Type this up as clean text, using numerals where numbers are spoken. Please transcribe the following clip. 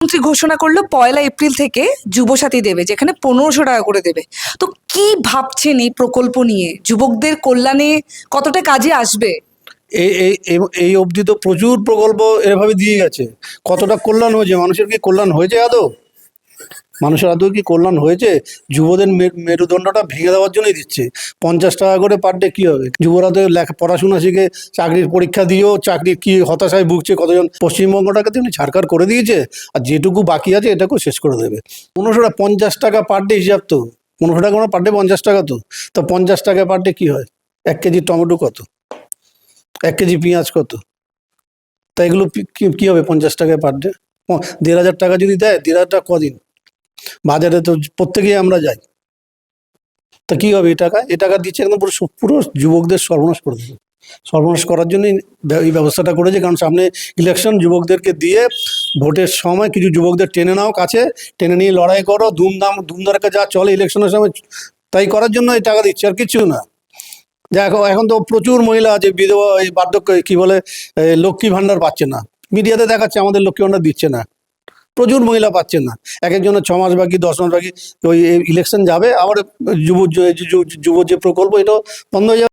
মন্ত্রী ঘোষণা করলো 1 এপ্রিল থেকে যুবসাথী দেবে, যেখানে 1500 টাকা করে দেবে। তো কি ভাবছেন এই প্রকল্প নিয়ে? যুবকদের কল্যাণে কতটা কাজে আসবে? এই অবধি তো প্রচুর প্রকল্প এভাবে দিয়ে গেছে। কতটা কল্যাণ হয়েছে? মানুষের কি কল্যাণ হয়েছে আদৌ? মানুষের আদৌ কি কল্যাণ হয়েছে? যুবদের মেরুদণ্ডটা ভেঙে দেওয়ার জন্যই দিচ্ছে। 50 টাকা করে পার ডে কী হবে? যুবরা তো পড়াশোনা শিখে চাকরির পরীক্ষা দিয়েও চাকরির কি হতাশায় ভুগছে কতজন। পশ্চিমবঙ্গটাকে তেমনি ছাড়কার করে দিয়েছে, আর যেটুকু বাকি আছে এটাকেও শেষ করে দেবে। 1500 50 টাকা পার ডে হিসাব তো। 1500 টাকা পার ডে 50 টাকা তো 50 টাকা পার ডে কী হয়? 1 কেজি টমেটো কত? 1 কেজি পেঁয়াজ কত? তা এগুলো কি হবে 50 টাকায় পার ডে? 1500 টাকা যদি দেয়, 1500 টাকা কদিন? বাজারে তো প্রত্যেকেই আমরা যাই। তা কি হবে? এ টাকা দিচ্ছে একদম পুরো পুরো যুবকদের সর্বনাশ করে দেবে। সর্বনাশ করার জন্যই এই ব্যবস্থাটা করেছে। কারণ সামনে ইলেকশন, যুবকদেরকে দিয়ে ভোটের সময় কিছু যুবকদের টেনে নাও কাছে, টেনে নিয়ে লড়াই করো, ধুমধারাক্কা যা চলে ইলেকশনের সময়, তাই করার জন্য এই টাকা দিচ্ছে, আর কিছু না। দেখো এখন তো প্রচুর মহিলা আছে বিধবা, এই বার্ধক্য কি বলে, লক্ষ্মী ভাণ্ডার পাচ্ছে না। মিডিয়াতে দেখাচ্ছে আমাদের লক্ষ্মী ভাণ্ডার দিচ্ছে না। প্রচুর মহিলা পাচ্ছেন না। এক একজনের 6 মাস বাকি, 10 মাস বাকি। ওই ইলেকশন যাবে আবার যুব যে প্রকল্প, এটাও বন্ধ হয়ে যাবে।